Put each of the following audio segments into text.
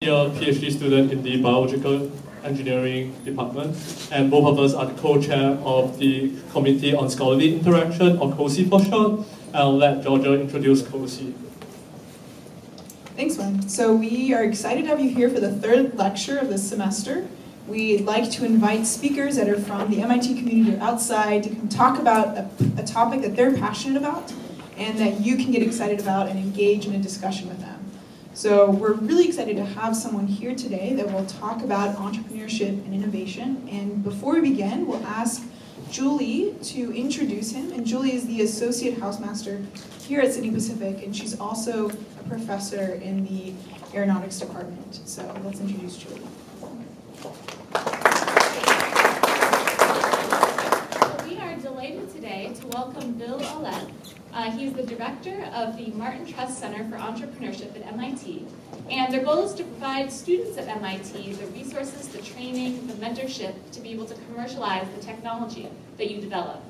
A PhD student in the biological engineering department, and both of us are the co-chair of the Committee on Scholarly Interaction, or CoSI for short. I'll let Georgia introduce CoSI. Thanks, Wen. So we are excited to have you here for the third lecture of this semester. We'd like to invite speakers that are from the MIT community or outside to come talk about a topic that they're passionate about and that you can get excited about and engage in a discussion with them. So we're really excited to have someone here today that will talk about entrepreneurship and innovation. And before we begin, we'll ask Julie to introduce him. And Julie is the Associate Housemaster here at Sydney Pacific, and she's also a professor in the Aeronautics Department. So let's introduce Julie. We are delighted today to welcome Bill Aulet. He's the director of the Martin Trust Center for Entrepreneurship at MIT. And their goal is to provide students at MIT the resources, the training, the mentorship to be able to commercialize the technology that you develop.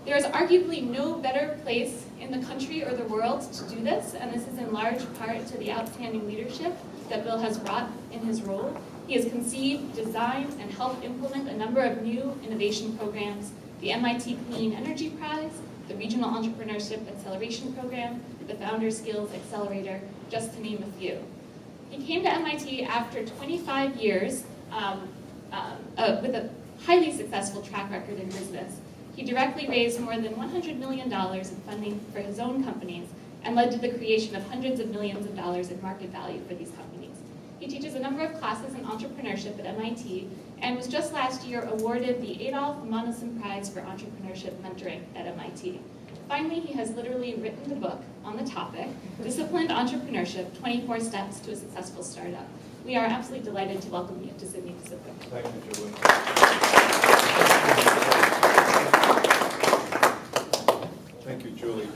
There is arguably no better place in the country or the world to do this, and this is in large part to the outstanding leadership that Bill has brought in his role. He has conceived, designed, and helped implement a number of new innovation programs, the MIT Clean Energy Prize, the Regional Entrepreneurship Acceleration Program, the Founders Skills Accelerator, just to name a few. He came to MIT after 25 years with a highly successful track record in business. He directly raised more than $100 million in funding for his own companies and led to the creation of hundreds of millions of dollars in market value for these companies. He teaches a number of classes in entrepreneurship at MIT and was just last year awarded the Adolph Monison Prize for Entrepreneurship Mentoring at MIT. Finally, he has literally written the book on the topic, Disciplined Entrepreneurship, 24 Steps to a Successful Startup. We are absolutely delighted to welcome you to Sydney Pacific. Thank you, Julie. Thank you, Julie.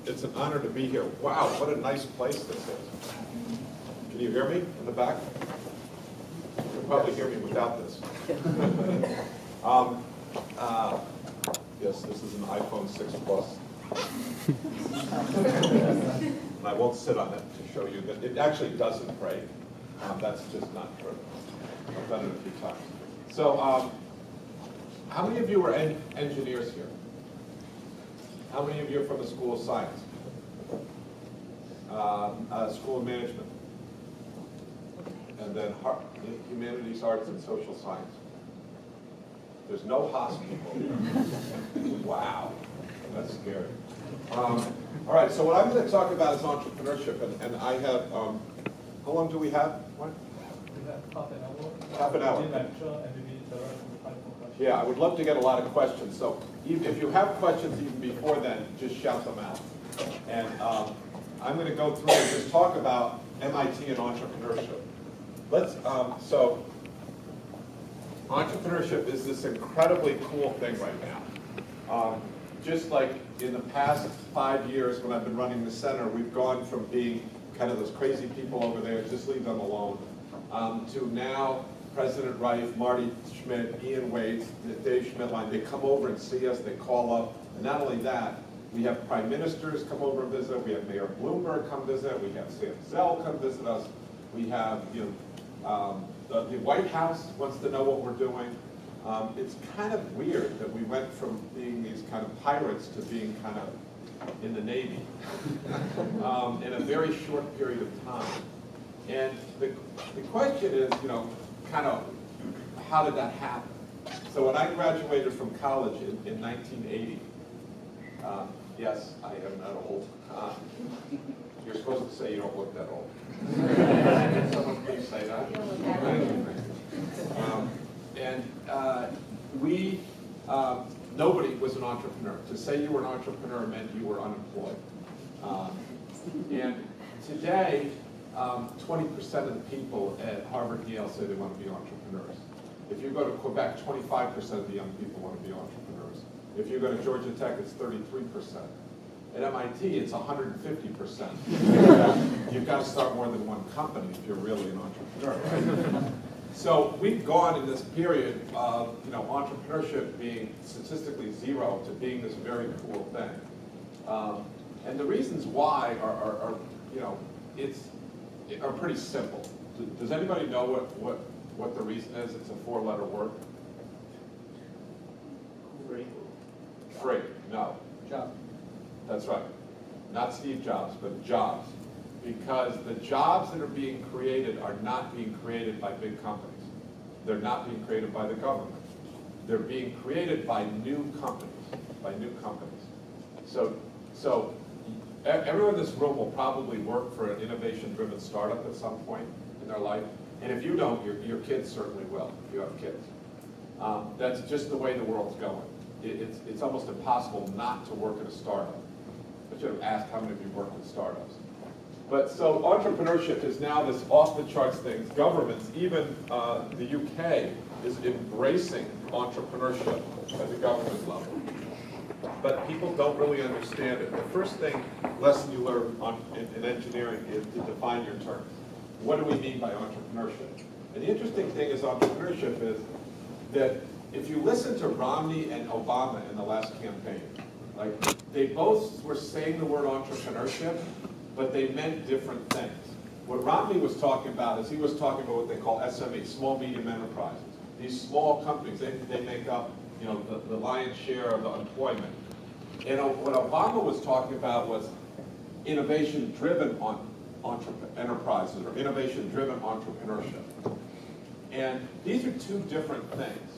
It's an honor to be here. Wow, what a nice place this is. Can you hear me in the back? You can probably hear me without this. Yes, this is an iPhone 6 Plus. And I won't sit on it to show you that it actually doesn't break. That's just not true. I've done it a few times. So, how many of you are engineers here? How many of you are from the School of Science? School of Management? And then Humanities, Arts, and Social Science. There's no hospital. Wow, that's scary. All right, so what I'm going to talk about is entrepreneurship, and I have, how long do we have? What? We have half an hour. Half an hour. Yeah, I would love to get a lot of questions. So if you have questions even before then, just shout them out. And I'm going to go through and just talk about MIT and entrepreneurship. So entrepreneurship is this incredibly cool thing right now. Just like in the past 5 years when I've been running the center, we've gone from being kind of those crazy people over there, just leave them alone, to now President Reif, Marty Schmidt, Ian Wade, Dave Schmidtline, they come over and see us, they call up, and not only that, we have prime ministers come over and visit, we have Mayor Bloomberg come visit, we have Sam Zell come visit us, we have the White House wants to know what we're doing. It's kind of weird that we went from being these kind of pirates to being kind of in the Navy in a very short period of time. And the question is, kind of how did that happen? So when I graduated from college in 1980, yes, I am that old. You're supposed to say you don't look that old. Can someone please say that? Nobody was an entrepreneur. To say you were an entrepreneur meant you were unemployed. And today, 20% of the people at Harvard and Yale say they want to be entrepreneurs. If you go to Quebec, 25% of the young people want to be entrepreneurs. If you go to Georgia Tech, it's 33%. At MIT, it's 150%. You've got to start more than one company if you're really an entrepreneur. So we've gone in this period of entrepreneurship being statistically zero to being this very cool thing. And the reasons why are it's are pretty simple. Does anybody know what the reason is? It's a 4-letter word. Free. No. Job. That's right. Not Steve Jobs, but jobs. Because the jobs that are being created are not being created by big companies. They're not being created by the government. They're being created by new companies. So everyone in this room will probably work for an innovation-driven startup at some point in their life. And if you don't, your kids certainly will, if you have kids. That's just the way the world's going. It's almost impossible not to work at a startup. I should have asked how many of you work with startups. But so entrepreneurship is now this off-the-charts thing. Governments, even the UK, is embracing entrepreneurship at the government level. But people don't really understand it. The first lesson you learn in engineering is to define your terms. What do we mean by entrepreneurship? And the interesting thing is entrepreneurship is that if you listen to Romney and Obama in the last campaign, like they both were saying the word entrepreneurship, but they meant different things. What Romney was talking about is he was talking about what they call SME, small medium enterprises. These small companies, they make up the lion's share of the employment. And what Obama was talking about was innovation-driven enterprises or innovation-driven entrepreneurship. And these are two different things.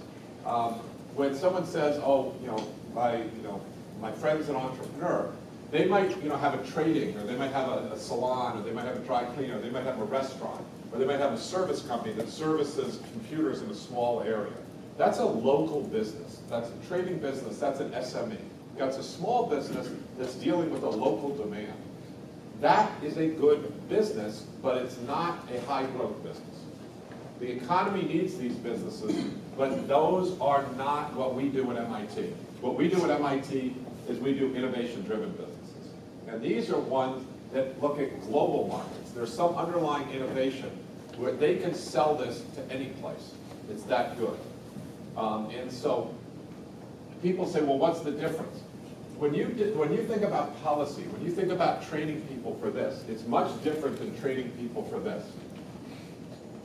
When someone says, "Oh, my friend's an entrepreneur," they might, have a trading, or they might have a salon, or they might have a dry cleaner, or they might have a restaurant, or they might have a service company that services computers in a small area. That's a local business. That's a trading business. That's an SME. That's a small business that's dealing with a local demand. That is a good business, but it's not a high-growth business. The economy needs these businesses, but those are not what we do at MIT. What we do at MIT is we do innovation-driven businesses. And these are ones that look at global markets. There's some underlying innovation where they can sell this to any place. It's that good. And so people say, well, what's the difference? When you think about policy, when you think about training people for this, it's much different than training people for this.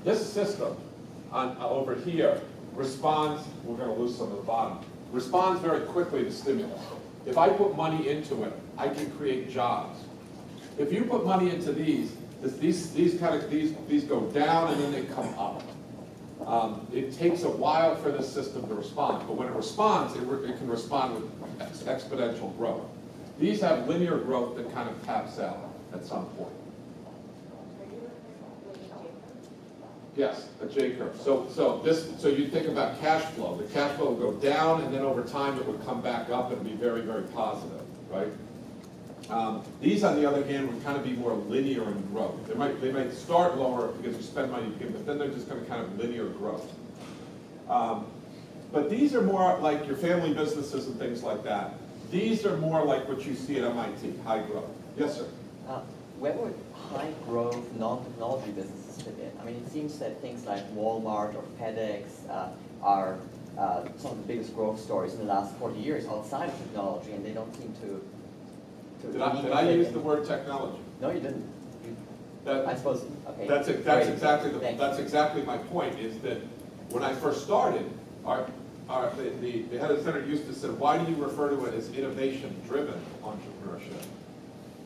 This system over here responds, we're going to lose some of the bottom, responds very quickly to stimulus. If I put money into it, I can create jobs. If you put money into these go down and then they come up. It takes a while for this system to respond, but when it responds, it can respond with exponential growth. These have linear growth that kind of taps out at some point. Yes, a J curve. So you think about cash flow. The cash flow will go down, and then over time it would come back up and be very, very positive, right? These, on the other hand, would kind of be more linear in growth. They might start lower because you spend money to begin, but then they're just going to kind of linear growth. But these are more like your family businesses and things like that. These are more like what you see at MIT, high growth. Yes, sir? Where would high growth non-technology businesses fit in? I mean, it seems that things like Walmart or FedEx are some of the biggest growth stories in the last 40 years outside of technology, and they don't seem to Did I use the word technology? No, you didn't. I suppose. Okay. That's exactly my point. Is that when I first started, the head of the center used to say, "Why do you refer to it as innovation-driven entrepreneurship?"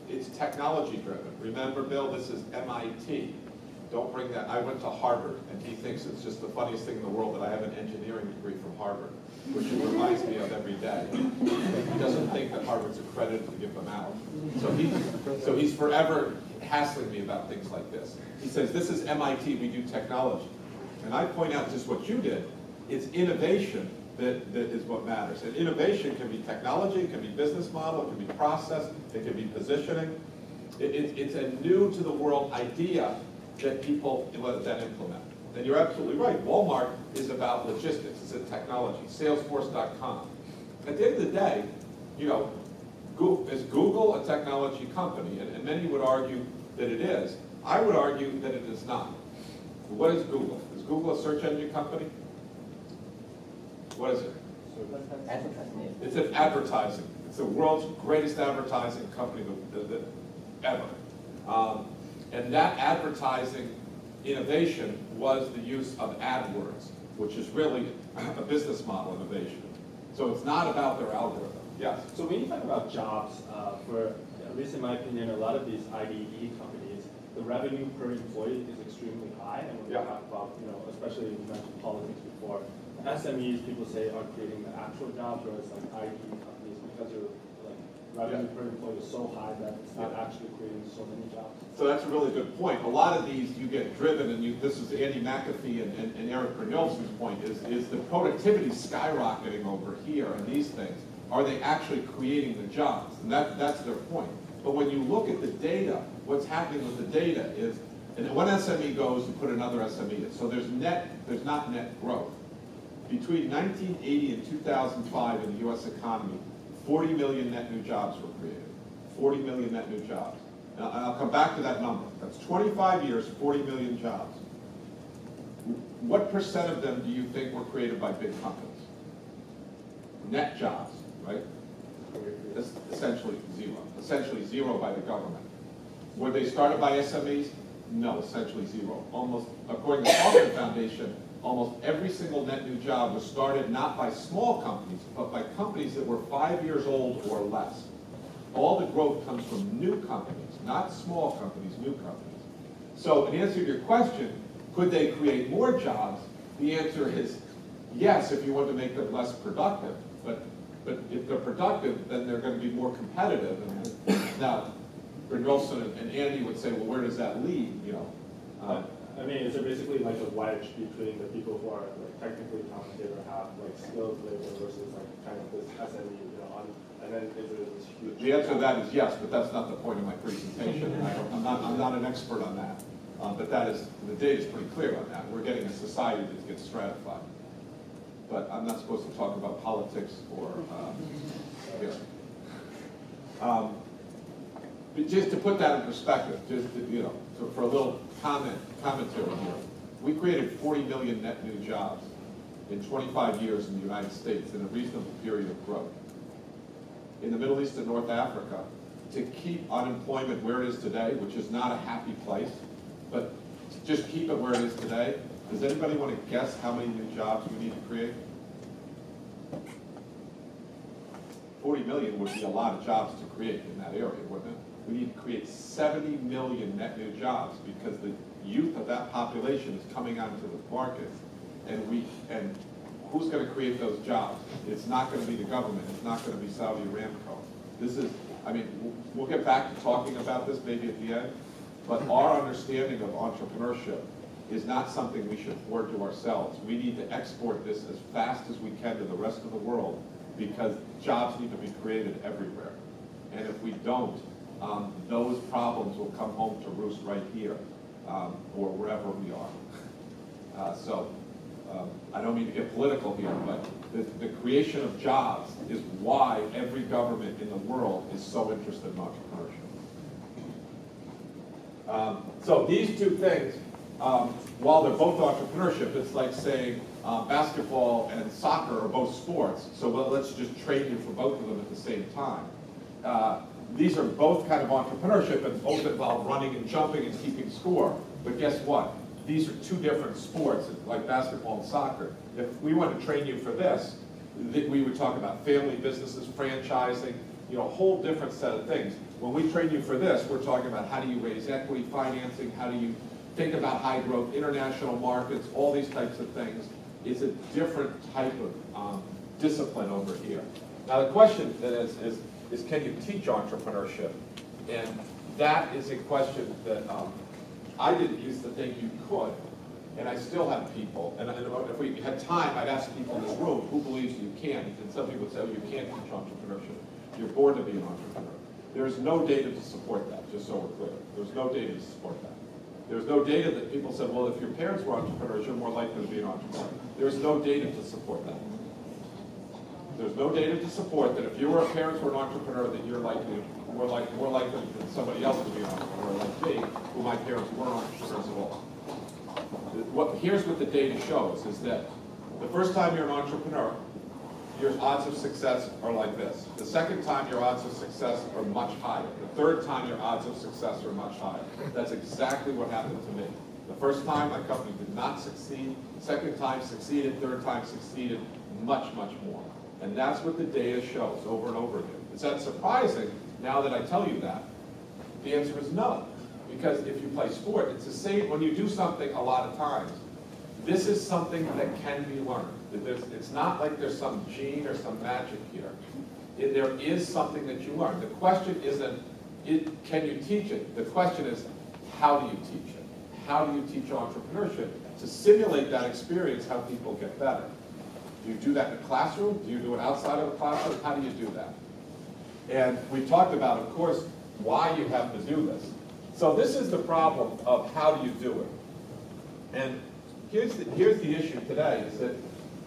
It's technology-driven. Remember, Bill, this is MIT. Don't bring that. I went to Harvard, and he thinks it's just the funniest thing in the world that I have an engineering degree from Harvard, which he reminds me of every day. He doesn't think that Harvard's accredited to give them out. So he's forever hassling me about things like this. He says, this is MIT, we do technology. And I point out just what you did. It's innovation that is what matters. And innovation can be technology, it can be business model, it can be process, it can be positioning. It's a new to the world idea that people then implement. And you're absolutely right. Walmart is about logistics. It's a technology. Salesforce.com. At the end of the day, is Google a technology company? And many would argue that it is. I would argue that it is not. What is Google? Is Google a search engine company? What is it? Advertising. It's an advertising. It's the world's greatest advertising company ever. And that advertising innovation was the use of AdWords, which is really a business model innovation. So it's not about their algorithm. Yes? So when you talk about jobs, at least in my opinion, a lot of these IDE companies, the revenue per employee is extremely high. And when we talk about, especially you mentioned politics before, SMEs, people say, are creating the actual jobs, whereas like IDE companies, because your revenue per employee is so high that it's not actually creating so many jobs. So that's a really good point. A lot of these you get driven, and this is Andy McAfee and Eric Brynjolfsson's point, is the productivity skyrocketing over here and these things. Are they actually creating the jobs? And that's their point. But when you look at the data, what's happening with the data is, and one SME goes and put another SME in. So there's not net growth. Between 1980 and 2005 in the US economy, 40 million net new jobs were created. 40 million net new jobs. And I'll come back to that number. That's 25 years, 40 million jobs. What percent of them do you think were created by big companies? Net jobs, right? That's essentially zero. Essentially zero by the government. Were they started by SMEs? No, essentially zero. Almost, according to the Aulet Foundation, almost every single net new job was started not by small companies, but by companies that were 5 years old or less. All the growth comes from new companies, not small companies, new companies. So in answer to your question, could they create more jobs? The answer is yes, if you want to make them less productive. But if they're productive, then they're going to be more competitive. And now, Brynjolfsson and Andy would say, well, where does that lead? I mean, is there basically like a wedge between the people who are like technically talented or have like skilled labor versus like kind of this SME, and then is there this huge? The answer to that is yes, but that's not the point of my presentation. I'm not an expert on that, but the data is pretty clear on that. We're getting a society that gets stratified, but I'm not supposed to talk about politics or. But just to put that in perspective, for a little commentary here, we created 40 million net new jobs in 25 years in the United States in a reasonable period of growth. In the Middle East and North Africa, to keep unemployment where it is today, which is not a happy place, but to just keep it where it is today, does anybody want to guess how many new jobs we need to create? 40 million would be a lot of jobs to create in that area, wouldn't it? We need to create 70 million net new jobs because the youth of that population is coming onto the market, and who's going to create those jobs? It's not going to be the government. It's not going to be Saudi Aramco. We'll get back to talking about this maybe at the end, but our understanding of entrepreneurship is not something we should hoard to ourselves. We need to export this as fast as we can to the rest of the world because jobs need to be created everywhere. And if we don't, those problems will come home to roost right here or wherever we are. I don't mean to get political here, but the creation of jobs is why every government in the world is so interested in entrepreneurship. So these two things, while they're both entrepreneurship, it's like saying basketball and soccer are both sports, so let's just train you for both of them at the same time. These are both kind of entrepreneurship and both involve running and jumping and keeping score. But guess what? These are two different sports, like basketball and soccer. If we want to train you for this, we would talk about family businesses, franchising, a whole different set of things. When we train you for this, we're talking about how do you raise equity financing, how do you think about high growth international markets, all these types of things. It's a different type of discipline over here. Now the question then is can you teach entrepreneurship? And that is a question that I didn't used to think you could, and I still have people, and if we had time, I'd ask people in this room, who believes you can? And some people would say, oh, you can't teach entrepreneurship. You're born to be an entrepreneur. There's no data to support that, just so we're clear. There's no data to support that. There's no data that people said, well, if your parents were entrepreneurs, you're more likely to be an entrepreneur. There's no data to support that. There's no data to support that if your parents were an entrepreneur, that you're more likely than somebody else to be an entrepreneur like me, who my parents weren't entrepreneurs at all. Here's what the data shows, is that the first time you're an entrepreneur, your odds of success are like this. The second time, your odds of success are much higher. The third time, your odds of success are much higher. That's exactly what happened to me. The first time, my company did not succeed. Second time, succeeded. Third time, succeeded much, much more. And that's what the data shows over and over again. Is that surprising now that I tell you that? The answer is no. Because if you play sport, it's the same when you do something a lot of times. This is something that can be learned. It's not like there's some gene or some magic here. There is something that you learn. The question isn't, can you teach it? The question is, how do you teach it? How do you teach entrepreneurship? To simulate that experience, how people get better. Do you do that in a classroom? Do you do it outside of the classroom? How do you do that? And we talked about, of course, why you have to do this. So this is the problem of how do you do it. And here's the issue today, is that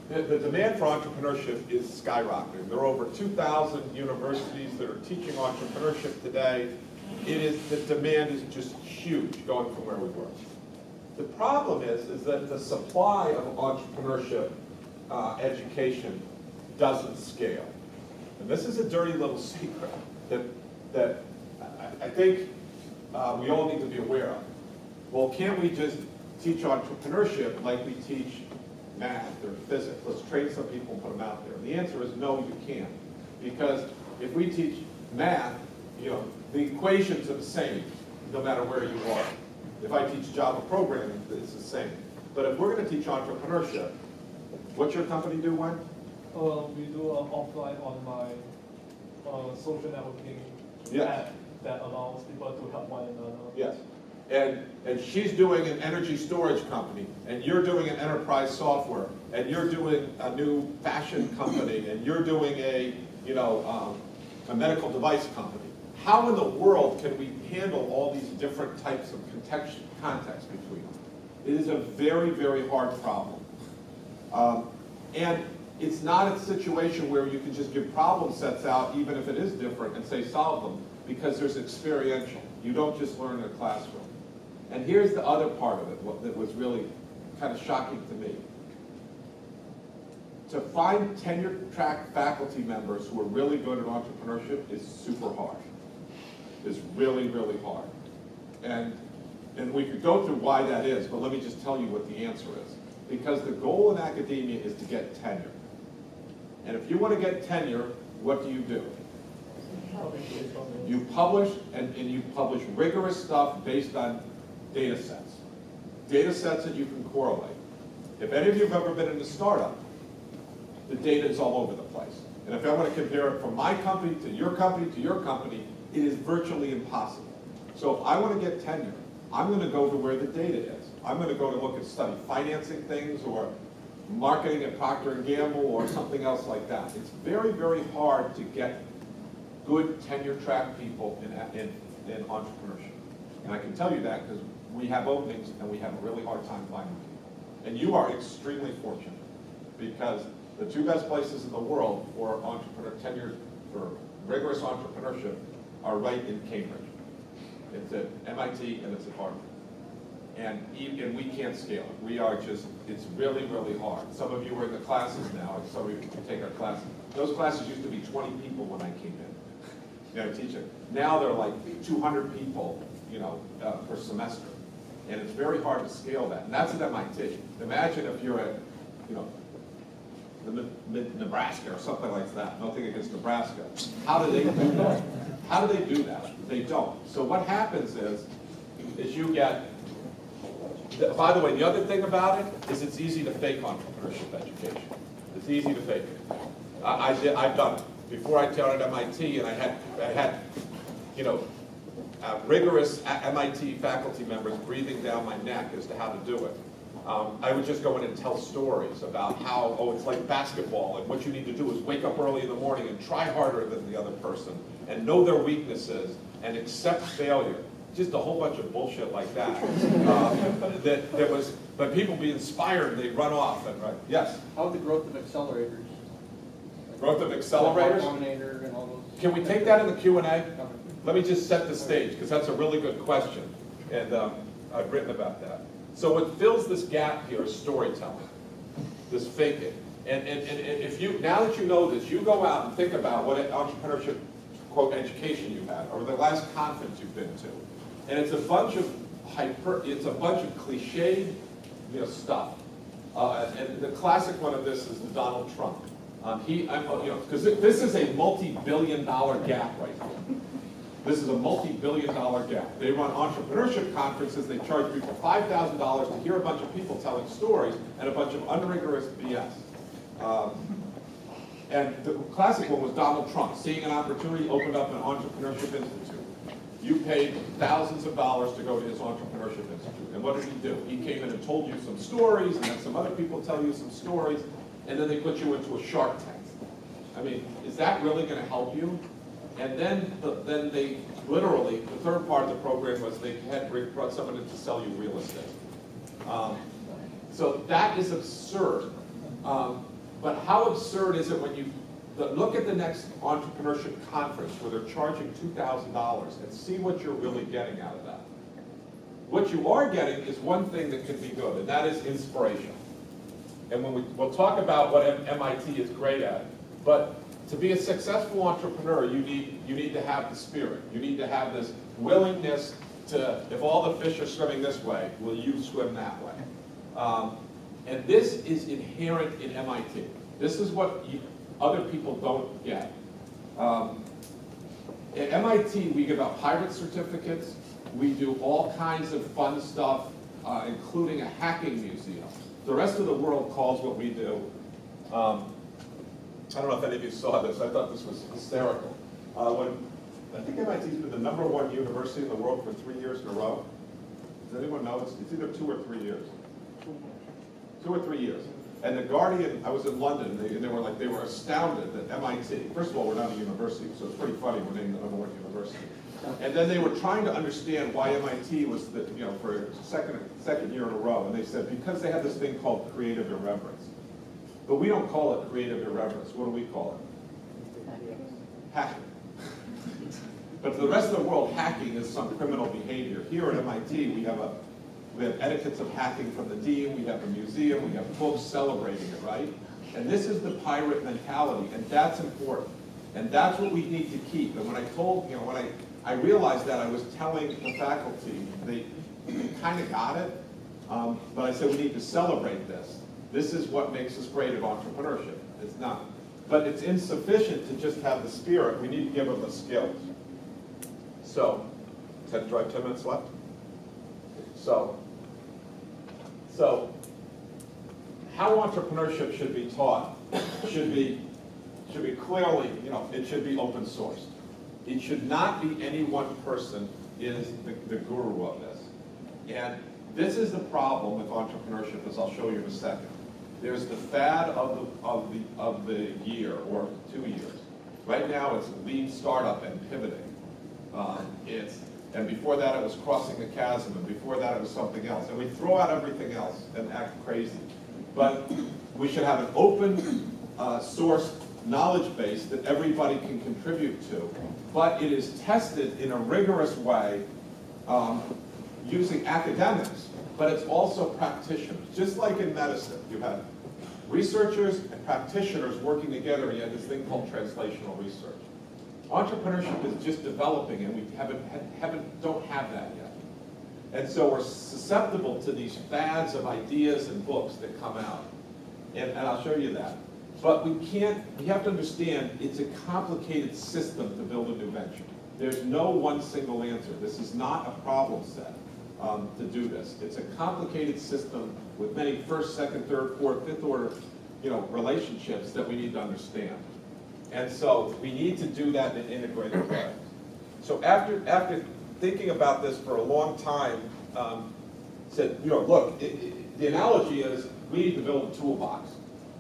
the demand for entrepreneurship is skyrocketing. There are over 2,000 universities that are teaching entrepreneurship today. The demand is just huge going from where we were. The problem is that the supply of entrepreneurship education doesn't scale. And this is a dirty little secret that I think we all need to be aware of. Well, can't we just teach entrepreneurship like we teach math or physics? Let's train some people and put them out there. And the answer is no, you can't. Because if we teach math, the equations are the same no matter where you are. If I teach Java programming, it's the same. But if we're going to teach entrepreneurship, what's your company do, Wayne? We do an offline, online social networking app that allows people to help one another. Yes. And she's doing an energy storage company, and you're doing an enterprise software, and you're doing a new fashion company, and you're doing a medical device company. How in the world can we handle all these different types of context between them? It is a very, very hard problem. And it's not a situation where you can just give problem sets out, even if it is different, and say solve them, because there's experiential. You don't just learn in a classroom. And here's the other part of it that was really kind of shocking to me. To find tenure-track faculty members who are really good at entrepreneurship is super hard. It's really, really hard. And we could go through why that is, but let me just tell you what the answer is. Because the goal in academia is to get tenure. And if you want to get tenure, what do? You publish, and you publish rigorous stuff based on data sets. Data sets that you can correlate. If any of you have ever been in a startup, the data is all over the place. And if I want to compare it from my company to your company to your company, it is virtually impossible. So if I want to get tenure, I'm going to go to where the data is. I'm going to go to look at study financing things or marketing at Procter & Gamble or something else like that. It's very, very hard to get good tenure track people in entrepreneurship. And I can tell you that because we have openings and we have a really hard time finding people. And you are extremely fortunate because the two best places in the world for tenure, for rigorous entrepreneurship are right in Cambridge. It's at MIT and it's at Harvard. And we can't scale it. We are just, it's really, really hard. Some of you are in the classes now, and some of you can take our classes. Those classes used to be 20 people when I came in, teaching. Now they're like 200 people, per semester. And it's very hard to scale that. And that's at MIT. Imagine if you're at, Nebraska or something like that. Nothing against Nebraska. How do they do that? How do they do that? They don't. So what happens is you get, by the way, the other thing about it is it's easy to fake entrepreneurship education. It's easy to fake it. I've done it. Before I taught at MIT, and I had rigorous MIT faculty members breathing down my neck as to how to do it. I would just go in and tell stories about how, it's like basketball, and what you need to do is wake up early in the morning and try harder than the other person, and know their weaknesses, and accept failure. Just a whole bunch of bullshit like that. But people be inspired, they run off. And yes? How the growth of accelerators? Growth of accelerators? Combinator and all those. Can we take that in the Q&A? Let me just set the stage, because that's a really good question. And I've written about that. So what fills this gap here is storytelling, this fake it. And if you, now that you know this, you go out and think about what entrepreneurship, quote, education you had, or the last conference you've been to. And it's a bunch of cliched, stuff. And the classic one of this is the Donald Trump. Because this is a multi-billion-dollar gap right here. This is a multi-billion-dollar gap. They run entrepreneurship conferences. They charge people $5,000 to hear a bunch of people telling stories and a bunch of unrigorous BS. And the classic one was Donald Trump, seeing an opportunity, opened up an entrepreneurship institute. You paid thousands of dollars to go to his entrepreneurship institute. And what did he do? He came in and told you some stories, and then some other people tell you some stories, and then they put you into a Shark Tank. I mean, is that really going to help you? And then they literally, the third part of the program was they had brought someone in to sell you real estate. So that is absurd. But how absurd is it when you look at the next entrepreneurship conference where they're charging $2,000 and see what you're really getting out of that? What you are getting is one thing that can be good, and that is inspiration. And when we'll talk about what MIT is great at, but to be a successful entrepreneur, you need to have the spirit. You need to have this willingness to, if all the fish are swimming this way, will you swim that way? And this is inherent in MIT. This is what other people don't get. At MIT, we give out pirate certificates. We do all kinds of fun stuff, including a hacking museum. The rest of the world calls what we do, I don't know if any of you saw this. I thought this was hysterical. I think MIT's been the #1 university in the world for 3 years in a row. Does anyone know? It's either 2 or 3 years. 2 or 3 years. And the Guardian, I was in London, and they were astounded that MIT, first of all, we're not a university, so it's pretty funny we're named the #1 university. And then they were trying to understand why MIT was for a second year in a row, and they said because they have this thing called creative irreverence. But we don't call it creative irreverence. What do we call it? Hacking. But for the rest of the world, hacking is some criminal behavior. Here at MIT, we have etiquettes of hacking from the dean, we have a museum, we have books celebrating it, right? And this is the pirate mentality, and that's important. And that's what we need to keep. And when I realized that, I was telling the faculty, they kind of got it, but I said we need to celebrate this. This is what makes us great at entrepreneurship. It's not, but it's insufficient to just have the spirit. We need to give them the skills. So, 10 minutes left? So how entrepreneurship should be taught should be clearly, it should be open sourced. It should not be any one person is the guru of this. And this is the problem with entrepreneurship, as I'll show you in a second. There's the fad of the year or 2 years. Right now it's lean startup and pivoting. And before that it was crossing the chasm, and before that it was something else. And we throw out everything else and act crazy. But we should have an open source knowledge base that everybody can contribute to. But it is tested in a rigorous way using academics, but it's also practitioners. Just like in medicine, you have researchers and practitioners working together, and you have this thing called translational research. Entrepreneurship is just developing, and we don't have that yet. And so we're susceptible to these fads of ideas and books that come out. And I'll show you that. But we have to understand it's a complicated system to build a new venture. There's no one single answer. This is not a problem set to do this. It's a complicated system with many first, second, third, fourth, fifth order relationships that we need to understand. And so we need to do that in an integrated way. So after thinking about this for a long time, said, look, the analogy is we need to build a toolbox.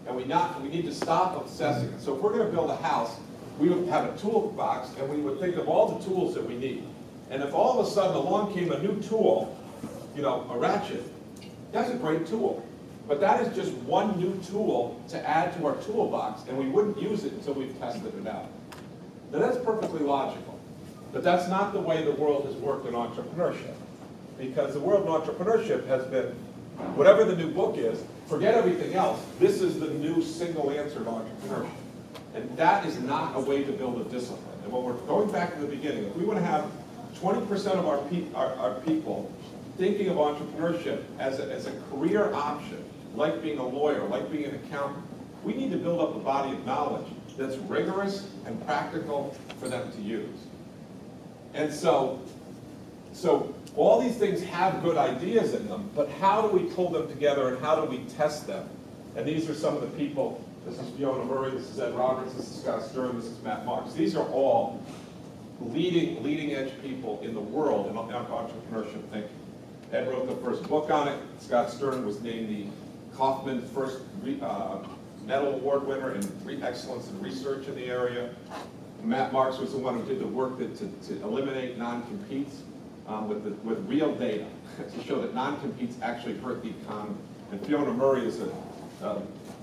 And we need to stop obsessing. So if we're going to build a house, we would have a toolbox, and we would think of all the tools that we need. And if all of a sudden along came a new tool, a ratchet, that's a great tool. But that is just one new tool to add to our toolbox, and we wouldn't use it until we've tested it out. Now that's perfectly logical, but that's not the way the world has worked in entrepreneurship. Because the world in entrepreneurship has been Whatever the new book is, forget everything else. This is the new single answer to entrepreneurship. And that is not a way to build a discipline. And when we're going back to the beginning, if we want to have 20% of our people thinking of entrepreneurship as a career option, like being a lawyer, like being an accountant, we need to build up a body of knowledge that's rigorous and practical for them to use. And so all these things have good ideas in them, but how do we pull them together and how do we test them? And these are some of the people. This is Fiona Murray, this is Ed Roberts, this is Scott Stern, this is Matt Marks. These are all leading edge people in the world in entrepreneurship thinking. Ed wrote the first book on it. Scott Stern was named the Kauffman first medal award winner in excellence in research in the area. Matt Marks was the one who did the work to eliminate non-competes with real data to show that non-competes actually hurt the economy. And Fiona Murray is a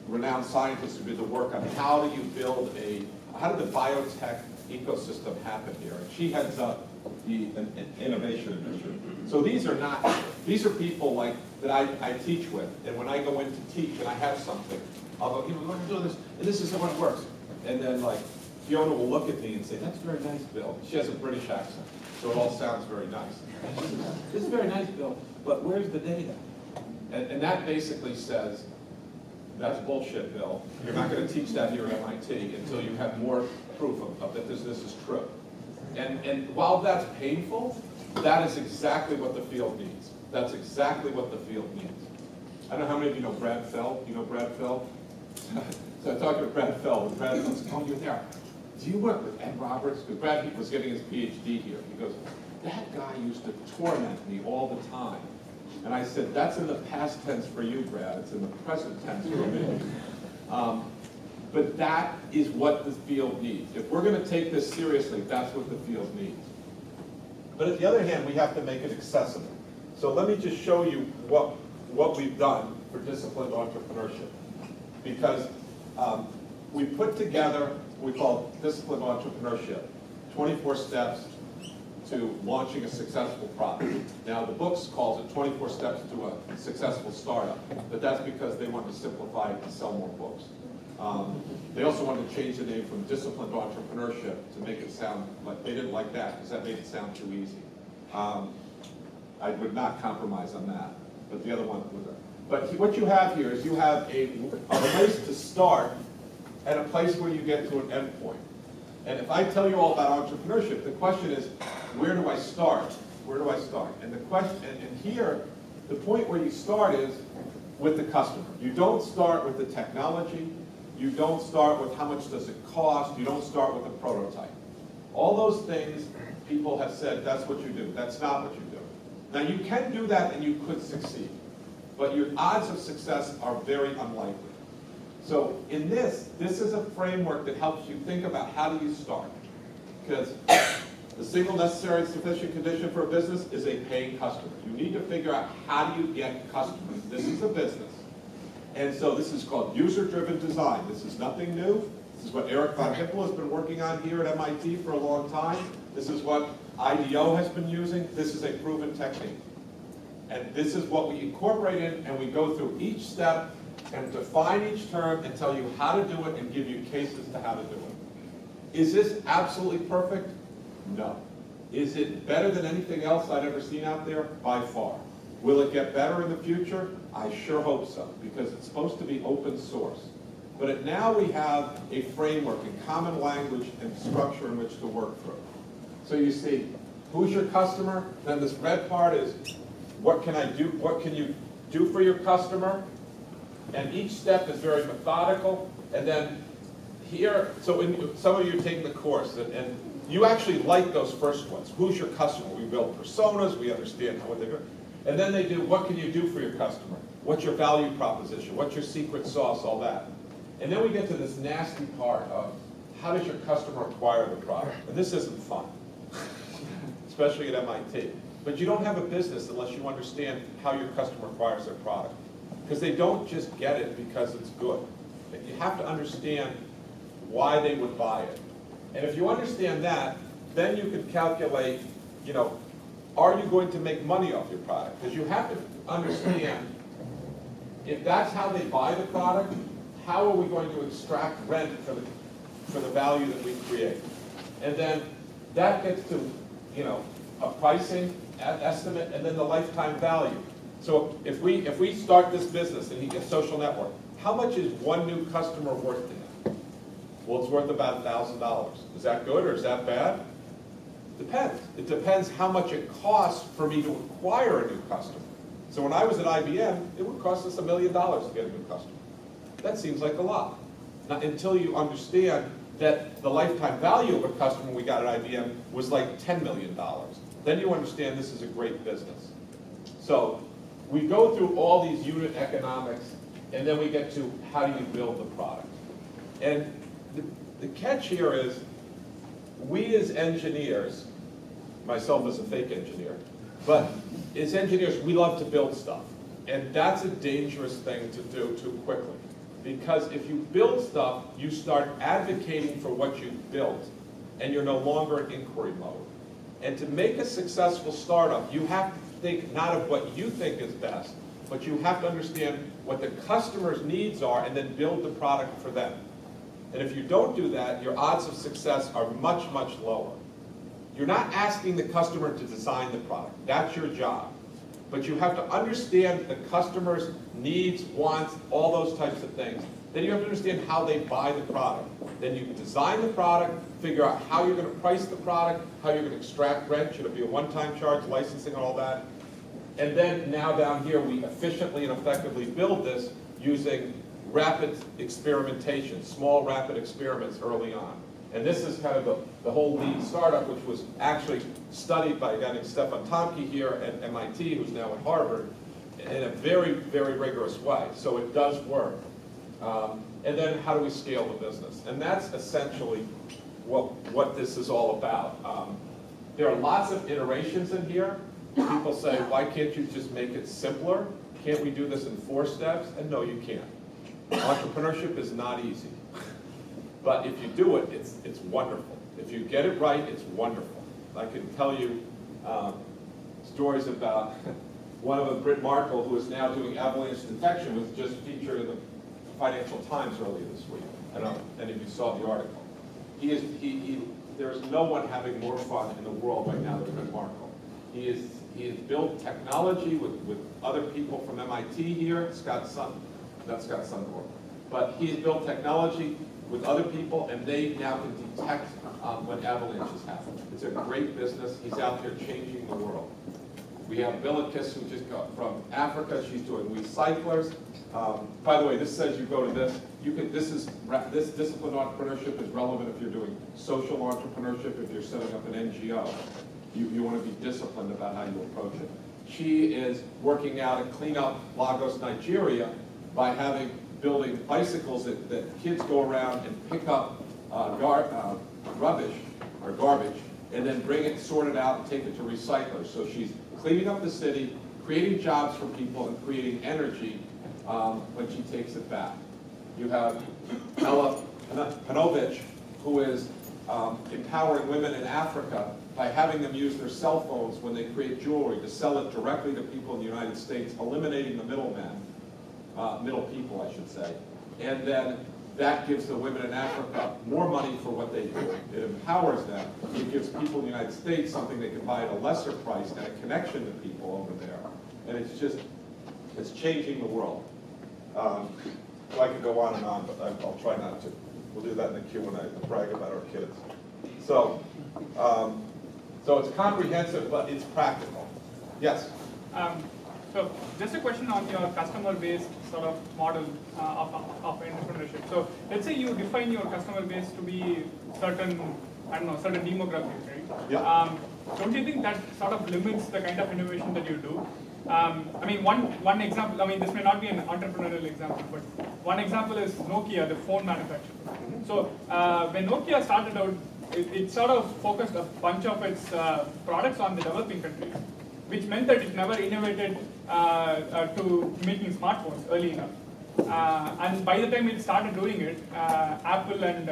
renowned scientist who did the work on how do you build how did the biotech ecosystem happen here? And she heads up the innovation initiative. So these are people like that I teach with, and when I go in to teach and I have something, I'll go, we're going to do this, and this is how it works. And then like Fiona will look at me and say, that's very nice, Bill. She has a British accent, so it all sounds very nice. This is very nice, Bill, but where's the data? And that basically says, that's bullshit, Bill. You're not going to teach that here at MIT until you have more proof of that this is true. And while that's painful, that is exactly what the field needs. That's exactly what the field needs. I don't know how many of you know Brad Feld. You know Brad Feld? So I talked to Brad Feld, and Brad says, oh, you're there. Do you work with Ed Roberts? Because Brad was getting his PhD here. He goes, that guy used to torment me all the time. And I said, that's in the past tense for you, Brad. It's in the present tense for me. But that is what the field needs. If we're going to take this seriously, that's what the field needs. But at the other hand, we have to make it accessible. So let me just show you what we've done for disciplined entrepreneurship. Because we put together what we call disciplined entrepreneurship, 24 steps to launching a successful product. Now the book calls it 24 steps to a successful startup, but that's because they want to simplify it and sell more books. They also wanted to change the name from disciplined entrepreneurship to make it sound like, they didn't like that because that made it sound too easy. I would not compromise on that, but the other one was that. But what you have here is you have a place to start and a place where you get to an end point. And if I tell you all about entrepreneurship, the question is, where do I start? Where do I start? And the question, and here, the point where you start is with the customer. You don't start with the technology. You don't start with how much does it cost. You don't start with a prototype. All those things, people have said, that's what you do. That's not what you do. Now, you can do that and you could succeed. But your odds of success are very unlikely. So in this is a framework that helps you think about how do you start. Because the single necessary and sufficient condition for a business is a paying customer. You need to figure out how do you get customers. This is a business. And so this is called user-driven design. This is nothing new. This is what Eric von Hippel has been working on here at MIT for a long time. This is what IDEO has been using. This is a proven technique. And this is what we incorporate in, and we go through each step and define each term and tell you how to do it and give you cases to how to do it. Is this absolutely perfect? No. Is it better than anything else I've ever seen out there? By far. Will it get better in the future? I sure hope so, because it's supposed to be open source. But now we have a framework and common language and structure in which to work through. So you see, who's your customer? Then this red part is, what can I do? What can you do for your customer? And each step is very methodical. And then here, so some of you are taking the course, and you actually like those first ones. Who's your customer? We build personas, we understand what they do. And then they do, what can you do for your customer? What's your value proposition? What's your secret sauce? All that. And then we get to this nasty part of, how does your customer acquire the product? And this isn't fun, especially at MIT. But you don't have a business unless you understand how your customer acquires their product. Because they don't just get it because it's good. You have to understand why they would buy it. And if you understand that, then you can calculate, are you going to make money off your product? Because you have to understand if that's how they buy the product, how are we going to extract rent for the value that we create? And then that gets to, you know, a pricing estimate and then the lifetime value. So if we start this business and he gets social network, how much is one new customer worth to him? Well, it's worth about $1,000. Is that good or is that bad? Depends. It depends how much it costs for me to acquire a new customer. So when I was at IBM, it would cost us $1 million to get a new customer. That seems like a lot. Not until you understand that the lifetime value of a customer we got at IBM was like $10 million. Then you understand this is a great business. So we go through all these unit economics, and then we get to how do you build the product. And the catch here is, we as engineers, myself as a fake engineer, but as engineers, we love to build stuff. And that's a dangerous thing to do too quickly. Because if you build stuff, you start advocating for what you've built, and you're no longer in inquiry mode. And to make a successful startup, you have to think not of what you think is best, but you have to understand what the customer's needs are and then build the product for them. And if you don't do that, your odds of success are much, much lower. You're not asking the customer to design the product. That's your job. But you have to understand the customer's needs, wants, all those types of things. Then you have to understand how they buy the product. Then you design the product, figure out how you're going to price the product, how you're going to extract rent, should it be a one-time charge, licensing, all that. And then now down here, we efficiently and effectively build this using rapid experimentation, small rapid experiments early on. And this is kind of the whole lean startup, which was actually studied by a guy named Stefan Tomke here at MIT, who's now at Harvard, in a very, very rigorous way. So it does work. And then how do we scale the business? And that's essentially what this is all about. There are lots of iterations in here. People say, why can't you just make it simpler? Can't we do this in 4 steps? And no, you can't. Entrepreneurship is not easy. But if you do it, it's wonderful. If you get it right, it's wonderful. I can tell you stories about one of them, Britt Markle, who is now doing avalanche detection, was just featured in the Financial Times earlier this week. I don't know if any of you saw the article. There's no one having more fun in the world right now than Britt Markle. He has built technology with other people from MIT here, not Scott Sundberg, but he has built technology with other people, and they now can detect when avalanches happen. It's a great business. He's out there changing the world. We have Billikis, who just got from Africa. She's doing recyclers. By the way, this says you go to this. This discipline entrepreneurship is relevant if you're doing social entrepreneurship, if you're setting up an NGO. You want to be disciplined about how you approach it. She is working out to clean up Lagos, Nigeria, by building bicycles that kids go around and pick up rubbish or garbage, and then bring it, sort it out, and take it to recyclers. So she's cleaning up the city, creating jobs for people, and creating energy when she takes it back. You have Ella Panovich, who is empowering women in Africa by having them use their cell phones when they create jewelry to sell it directly to people in the United States, eliminating the middleman. Middle people, I should say. And then that gives the women in Africa more money for what they do. It empowers them. It gives people in the United States something they can buy at a lesser price and a connection to people over there. And it's changing the world. So I could go on and on, but I'll try not to. We'll do that in the Q&A, brag about our kids. So it's comprehensive, but it's practical. Yes? So just a question on your customer-based sort of model of entrepreneurship. So let's say you define your customer base to be certain demographic, right? Yeah. Don't you think that sort of limits the kind of innovation that you do? I mean, one example, I mean, this may not be an entrepreneurial example, but one example is Nokia, the phone manufacturer. So when Nokia started out, it sort of focused a bunch of its products on the developing countries, which meant that it never innovated to making smartphones early enough. And by the time it started doing it, Apple and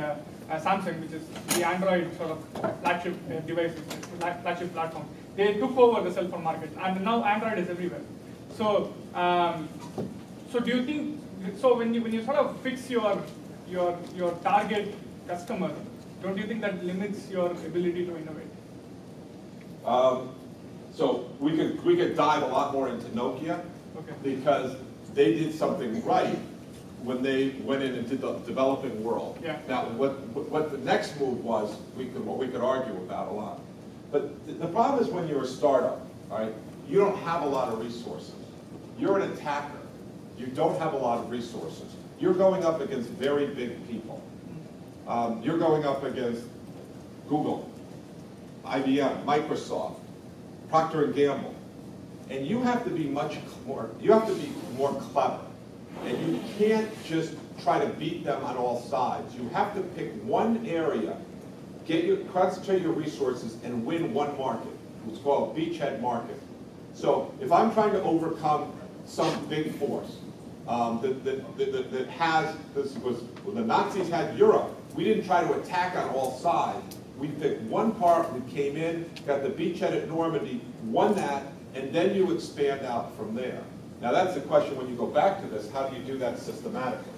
Samsung, which is the Android sort of flagship devices, flagship platform, they took over the cell phone market, and now Android is everywhere. So So do you think, so when you sort of fix your target customer, don't you think that limits your ability to innovate? So we could dive a lot more into Nokia, Okay. because they did something right when they went in into the developing world. Yeah. Now, what the next move was, we could argue about a lot. But the problem is when you're a startup, all right, you don't have a lot of resources. You're an attacker. You don't have a lot of resources. You're going up against very big people. You're going up against Google, IBM, Microsoft, Procter & Gamble. And you have to be more clever. And you can't just try to beat them on all sides. You have to pick one area, concentrate your resources, and win one market. It's called a beachhead market. So if I'm trying to overcome some big force that has, when the Nazis had Europe, we didn't try to attack on all sides. We picked one part, we came in, got the beachhead at Normandy, won that, and then you expand out from there. Now that's the question when you go back to this, how do you do that systematically?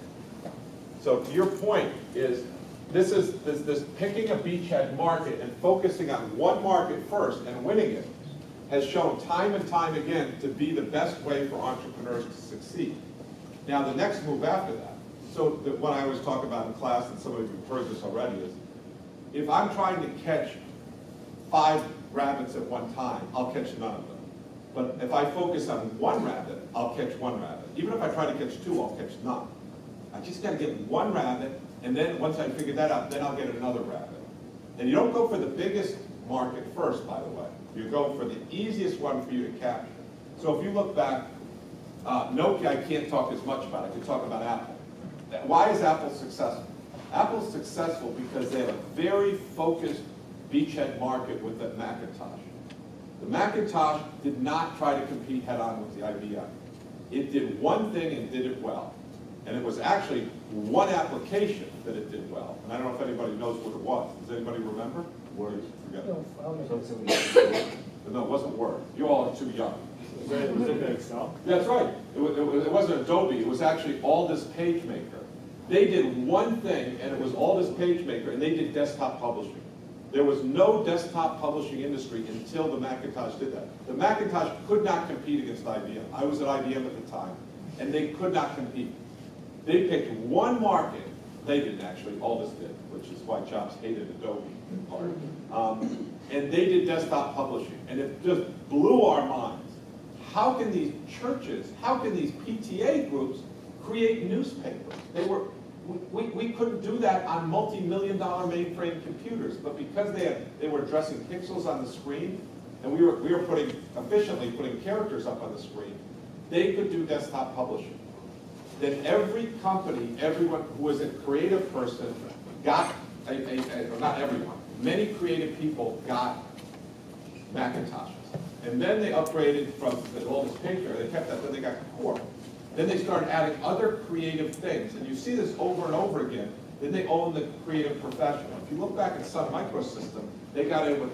So to your point is, this picking a beachhead market and focusing on one market first and winning it has shown time and time again to be the best way for entrepreneurs to succeed. Now the next move after that, so what I always talk about in class, and some of you have heard this already, is if I'm trying to catch 5 rabbits at one time, I'll catch none of them. But if I focus on one rabbit, I'll catch one rabbit. Even if I try to catch 2, I'll catch none. I just got to get one rabbit, and then once I figure that out, then I'll get another rabbit. And you don't go for the biggest market first, by the way. You go for the easiest one for you to capture. So if you look back, Nokia I can't talk as much about. I can talk about Apple. Why is Apple successful? Apple's successful because they have a very focused beachhead market with the Macintosh. The Macintosh did not try to compete head-on with the IBM. It did one thing and did it well. And it was actually one application that it did well. And I don't know if anybody knows what it was. Does anybody remember? Word. Forget it. No, it wasn't Word. You all are too young. Was it Excel? That's right. It wasn't Adobe. It was actually Aldus PageMaker. They did one thing, and it was Aldus PageMaker, and they did desktop publishing. There was no desktop publishing industry until the Macintosh did that. The Macintosh could not compete against IBM. I was at IBM at the time, and they could not compete. They picked one market. They didn't actually. Aldus did, which is why Jobs hated Adobe in part. And they did desktop publishing, and it just blew our minds. How can these churches, how can these PTA groups create newspapers? We couldn't do that on multi-million-dollar mainframe computers, but because they were addressing pixels on the screen, and we were efficiently putting characters up on the screen, they could do desktop publishing. Then every company, everyone who was a creative person got, not everyone, many creative people got Macintoshes. And then they upgraded from all this paper, they kept that, then they got Core. Then they started adding other creative things, and you see this over and over again. Then they own the creative profession. If you look back at Sun Microsystem, they got in with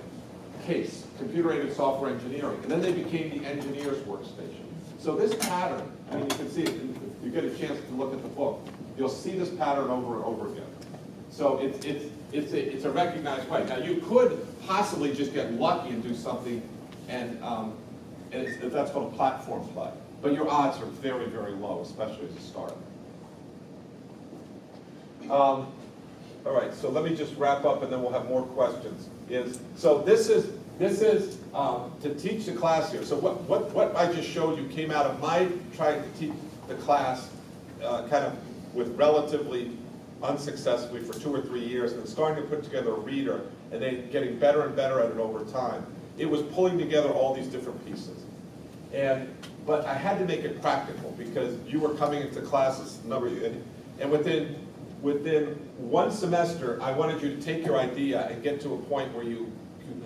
CASE, Computer-Aided Software Engineering, and then they became the engineer's workstation. So this pattern, I mean, you can see it, if you get a chance to look at the book, you'll see this pattern over and over again. So it's a recognized way. Now you could possibly just get lucky and do something, and that's called a platform play. But your odds are very, very low, especially as a startup. All right, so let me just wrap up, and then we'll have more questions. So this is to teach the class here. So what I just showed you came out of my trying to teach the class kind of with relatively unsuccessfully for 2 or 3 years, and starting to put together a reader, and then getting better and better at it over time. It was pulling together all these different pieces. But I had to make it practical because you were coming into classes, and within one semester, I wanted you to take your idea and get to a point where you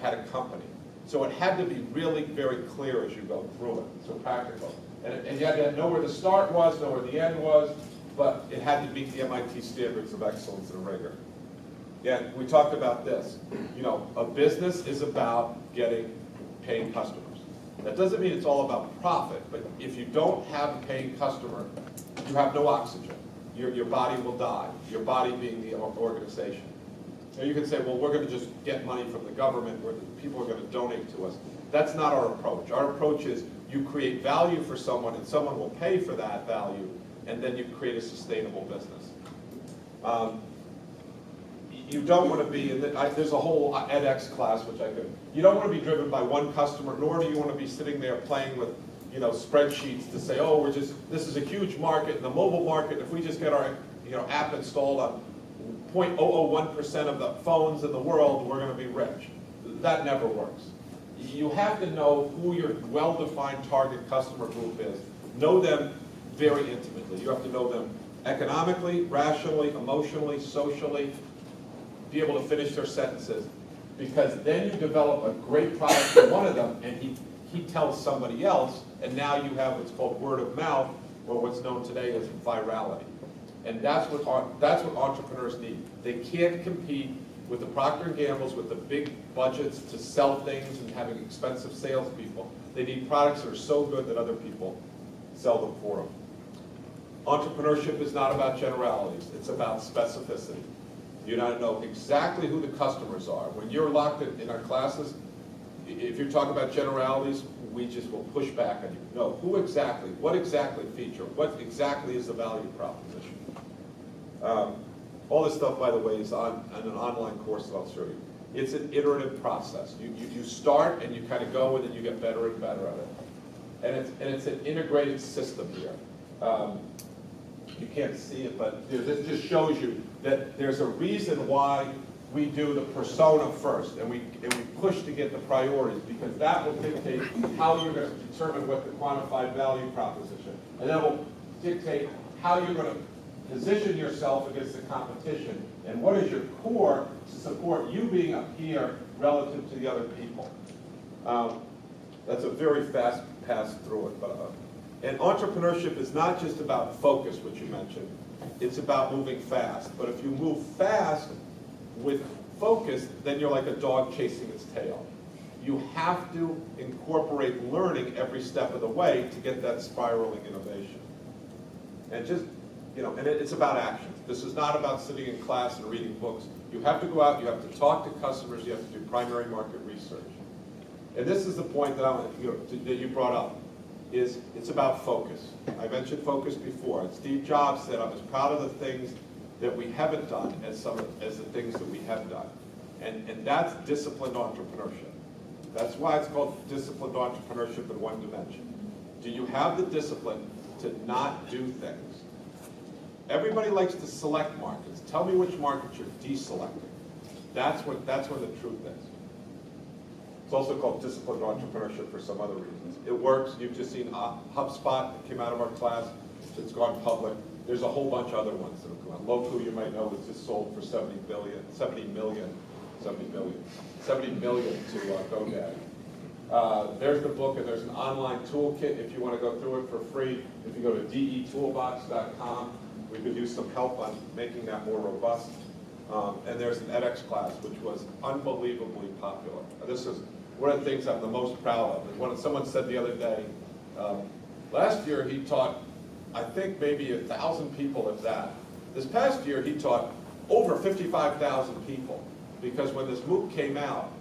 had a company. So it had to be really very clear as you go through it, so practical. And you had to know where the start was, know where the end was, but it had to meet the MIT standards of excellence and rigor. And we talked about this. You know, a business is about getting paying customers. That doesn't mean it's all about profit, but if you don't have a paying customer, you have no oxygen. Your body will die, your body being the organization. Now you can say, well, we're going to just get money from the government, or people are going to donate to us. That's not our approach. Our approach is you create value for someone, and someone will pay for that value, and then you create a sustainable business. You don't want to be, there's a whole edX class, which I could, you don't want to be driven by one customer, nor do you want to be sitting there playing with, spreadsheets to say, oh, this is a huge market, in the mobile market, if we just get our, app installed on 0.001% of the phones in the world, we're going to be rich. That never works. You have to know who your well-defined target customer group is. Know them very intimately. You have to know them economically, rationally, emotionally, socially, be able to finish their sentences, because then you develop a great product for one of them, and he tells somebody else, and now you have what's called word of mouth, or what's known today as virality. And that's what entrepreneurs need. They can't compete with the Procter & Gamble's, with the big budgets to sell things and having expensive salespeople. They need products that are so good that other people sell them for them. Entrepreneurship is not about generalities. It's about specificity. You gotta know exactly who the customers are. When you're locked in our classes, if you're talking about generalities, we just will push back on you. No, who exactly, what exactly feature, what exactly is the value proposition? All this stuff, by the way, is on an online course that I'll show you. It's an iterative process. You start and you kind of go, and then you get better and better at it. And it's an integrated system here. You can't see it, but this just shows you that there's a reason why we do the persona first, and we push to get the priorities, because that will dictate how you're going to determine what the quantified value proposition, and that will dictate how you're going to position yourself against the competition, and what is your core to support you being up here relative to the other people. That's a very fast pass through it, but. And entrepreneurship is not just about focus, which you mentioned. It's about moving fast. But if you move fast with focus, then you're like a dog chasing its tail. You have to incorporate learning every step of the way to get that spiraling innovation. And just, and it's about actions. This is not about sitting in class and reading books. You have to go out, you have to talk to customers, you have to do primary market research. And this is the point that that you brought up. It's about focus. I mentioned focus before. Steve Jobs said, I'm as proud of the things that we haven't done as the things that we have done. And that's disciplined entrepreneurship. That's why it's called disciplined entrepreneurship in one dimension. Do you have the discipline to not do things? Everybody likes to select markets. Tell me which markets you're deselecting. That's where the truth is. It's also called disciplined entrepreneurship for some other reasons. It works. You've just seen HubSpot that came out of our class. It's gone public. There's a whole bunch of other ones that have come out. Loku, you might know, was just sold for $70 million to GoDaddy. There's the book, and there's an online toolkit if you want to go through it for free. If you go to detoolbox.com, we could use some help on making that more robust. And there's an edX class, which was unbelievably popular. This is one of the things I'm the most proud of. When someone said the other day, last year he taught, I think maybe 1,000 people, if that. This past year he taught over 55,000 people, because when this MOOC came out,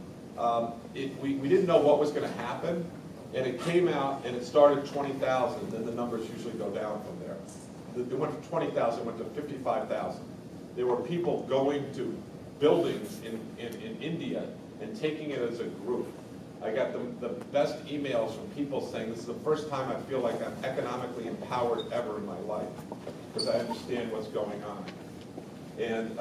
we didn't know what was going to happen, and it came out and it started 20,000, then the numbers usually go down from there. It went from 20,000, went to 55,000. There were people going to buildings in India and taking it as a group. I got the best emails from people saying, this is the first time I feel like I'm economically empowered ever in my life, because I understand what's going on. And